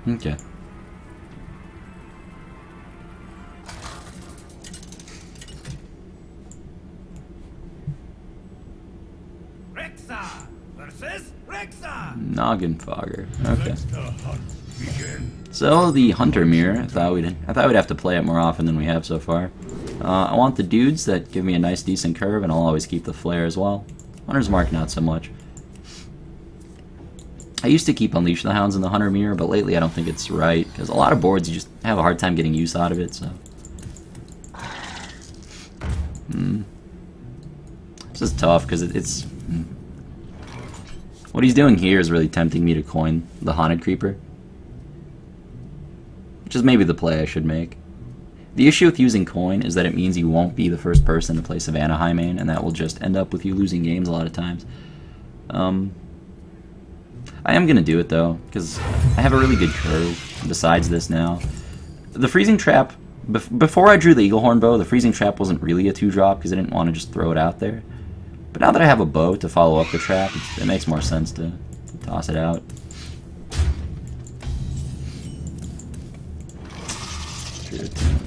Okay. Noggin Fogger. Okay. So the Hunter Mirror, I thought we'd have to play it more often than we have so far. I want the dudes that give me a nice decent curve, and I'll always keep the flare as well. Hunter's Mark not so much. I used to keep Unleash the Hounds in the Hunter Mirror, but lately I don't think it's right, because a lot of boards you just have a hard time getting use out of it, so. This is tough, because it's... What he's doing here is really tempting me to coin the Haunted Creeper. Which is maybe the play I should make. The issue with using coin is that it means you won't be the first person to play Savannah High Main, and that will just end up with you losing games a lot of times. I am going to do it though, because I have a really good curve besides this now. The Freezing Trap, before I drew the Eaglehorn bow, the Freezing Trap wasn't really a 2-drop because I didn't want to just throw it out there. But now that I have a bow to follow up the trap, it makes more sense to toss it out.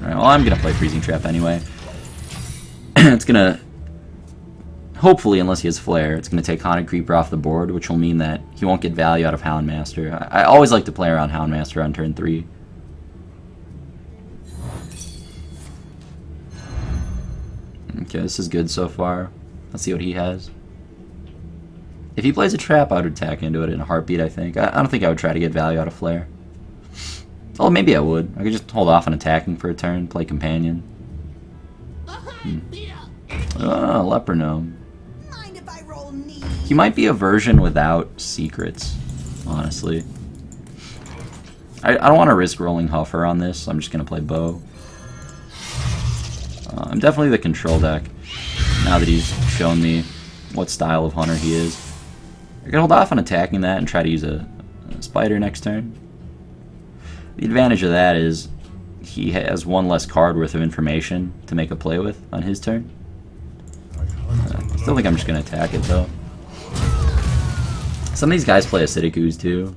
Alright, well, I'm going to play Freezing Trap anyway. It's going to, hopefully, unless he has Flare, it's going to take Haunted Creeper off the board, which will mean that he won't get value out of Houndmaster. I always like to play around Houndmaster on turn 3. Okay, this is good so far. Let's see what he has. If he plays a trap, I would attack into it in a heartbeat, I think. I don't think I would try to get value out of Flare. Oh, maybe I would. I could just hold off on attacking for a turn, play Companion. Oh, Leper Gnome. He might be a version without secrets, honestly. I don't want to risk rolling Huffer on this, so I'm just going to play Bow. I'm definitely the control deck, now that he's shown me what style of hunter he is. I can hold off on attacking that and try to use a spider next turn. The advantage of that is he has one less card worth of information to make a play with on his turn. I still think I'm just going to attack it though. Some of these guys play Acidic Ooze too.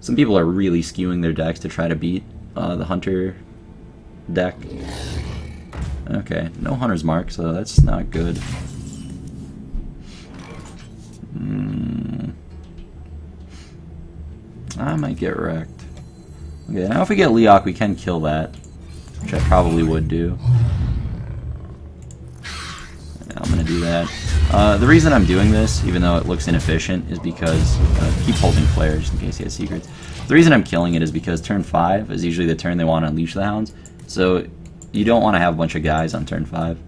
Some people are really skewing their decks to try to beat the hunter deck. Okay, no Hunter's Mark, so that's not good. I might get wrecked. Okay, now if we get Leok, we can kill that, which I probably would do. Yeah, I'm gonna do that. The reason I'm doing this, even though it looks inefficient, is because keep holding Flare just in case he has secrets. The reason I'm killing it is because turn 5 is usually the turn they want to unleash the hounds, so you don't want to have a bunch of guys on turn 5.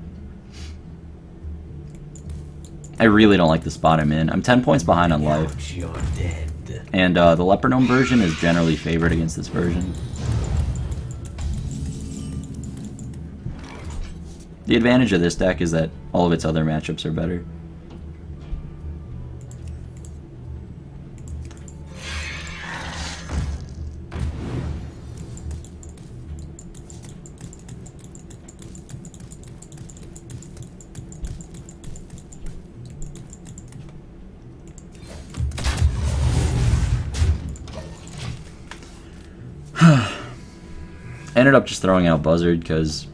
I really don't like the spot I'm in. I'm 10 points behind on life. And the Leper Gnome version is generally favored against this version. The advantage of this deck is that all of its other matchups are better. I ended up just throwing out Buzzard because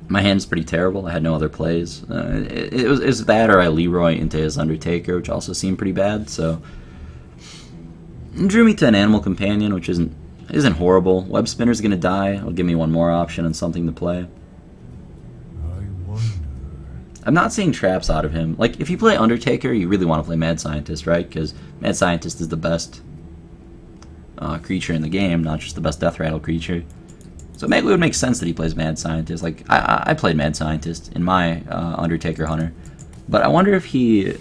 my hand's pretty terrible. I had no other plays. It was that or I Leroy into his Undertaker, which also seemed pretty bad. So it drew me to an Animal Companion, which isn't horrible. Web Spinner's gonna die. It'll give me one more option and something to play. I'm not seeing traps out of him. Like, if you play Undertaker, you really want to play Mad Scientist, right? Because Mad Scientist is the best creature in the game, not just the best Death Rattle creature. So it would make sense that he plays Mad Scientist. Like, I played Mad Scientist in my Undertaker Hunter. But I wonder if he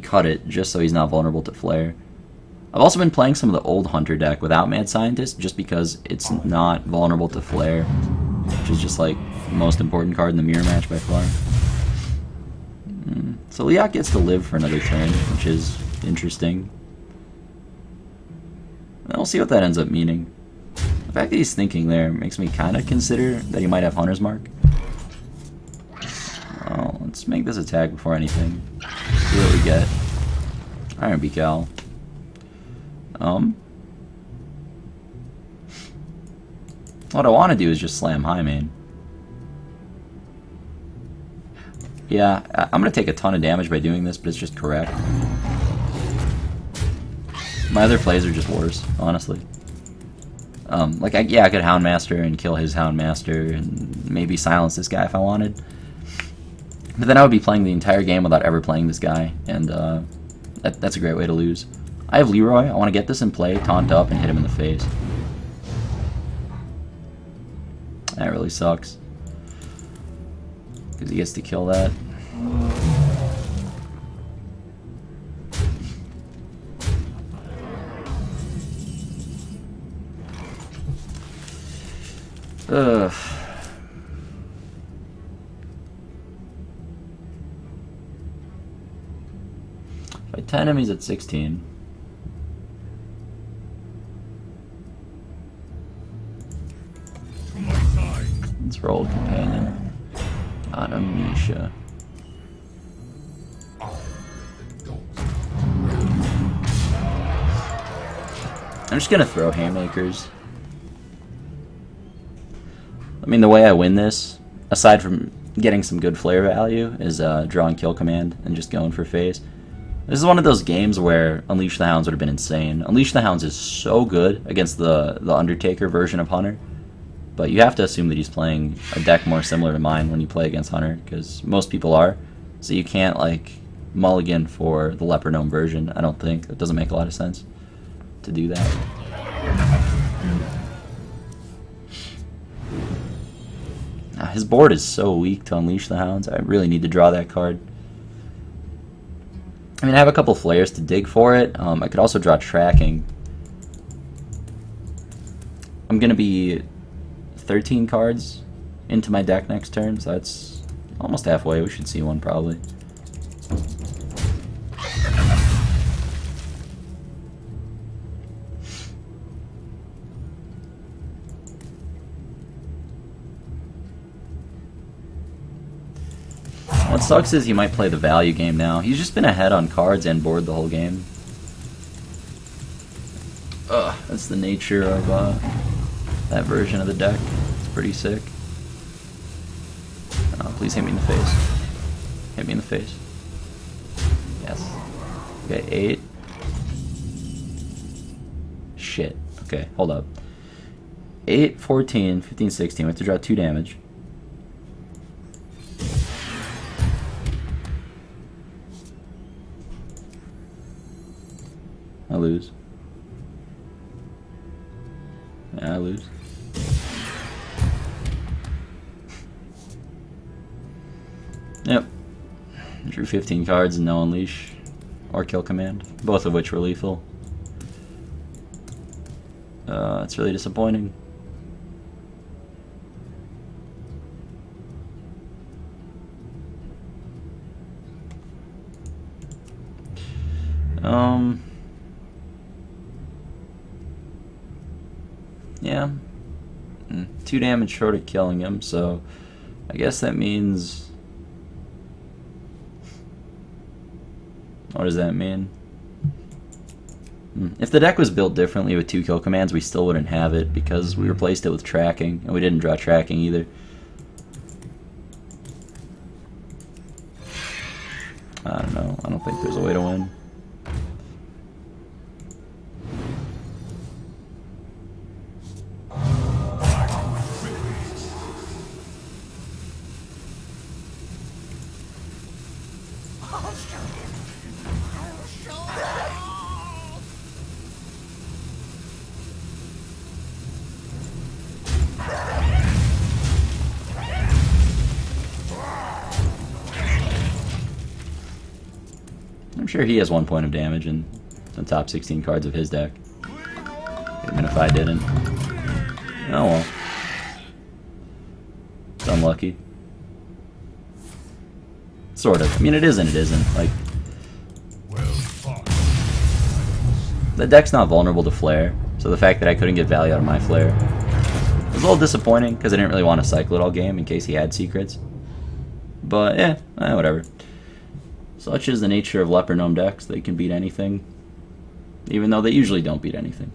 cut it just so he's not vulnerable to Flare. I've also been playing some of the old Hunter deck without Mad Scientist just because it's not vulnerable to Flare, which is just like the most important card in the mirror match by far. So Leok gets to live for another turn, which is interesting. We'll see what that ends up meaning. The fact that he's thinking there makes me kind of consider that he might have Hunter's Mark. Well, let's make this attack before anything. See what we get. Iron Beak Owl. What I want to do is just slam high main. Yeah, I'm going to take a ton of damage by doing this, but it's just correct. My other plays are just worse, honestly. Like, I could Houndmaster and kill his Houndmaster and maybe silence this guy if I wanted. But then I would be playing the entire game without ever playing this guy, and that's a great way to lose. I have Leroy. I want to get this in play, taunt up, and hit him in the face. That really sucks. Because he gets to kill that. Ugh. Fight 10 enemies at 16. Let's roll companion on Amisha. I'm just gonna throw haymakers. I mean, the way I win this, aside from getting some good flare value, is drawing kill command and just going for phase. This is one of those games where Unleash the Hounds would have been insane. Unleash the Hounds is so good against the Undertaker version of Hunter, but you have to assume that he's playing a deck more similar to mine when you play against Hunter, because most people are. So you can't, like, mulligan for the Leper Gnome version, I don't think. It doesn't make a lot of sense to do that. His board is so weak to Unleash the Hounds. I really need to draw that card. I mean, I have a couple flares to dig for it. I could also draw Tracking. I'm going to be 13 cards into my deck next turn, so that's almost halfway. We should see one probably. What sucks is he might play the value game now. He's just been ahead on cards and board the whole game. Ugh, that's the nature of that version of the deck. It's pretty sick. Please hit me in the face. Hit me in the face. Yes. Okay, 8. Shit. Okay, hold up. 8, 14, 15, 16. We have to draw 2 damage. I lose. Yeah, I lose. Yep. Drew 15 cards and no Unleash or Kill Command, both of which were lethal. It's really disappointing. Yeah. 2 damage short of killing him, so I guess that means... What does that mean? If the deck was built differently with 2 kill commands, we still wouldn't have it because we replaced it with Tracking, and we didn't draw Tracking either. I don't know. I don't think there's a way to win. I'm sure he has 1 point of damage in the top 16 cards of his deck. Even if I didn't. Oh well. It's unlucky. Sort of. I mean, it is and it isn't. Like, the deck's not vulnerable to flare, so the fact that I couldn't get value out of my flare was a little disappointing because I didn't really want to cycle it all game in case he had secrets. But yeah, whatever. Such is the nature of Leper Gnome decks. They can beat anything, even though they usually don't beat anything.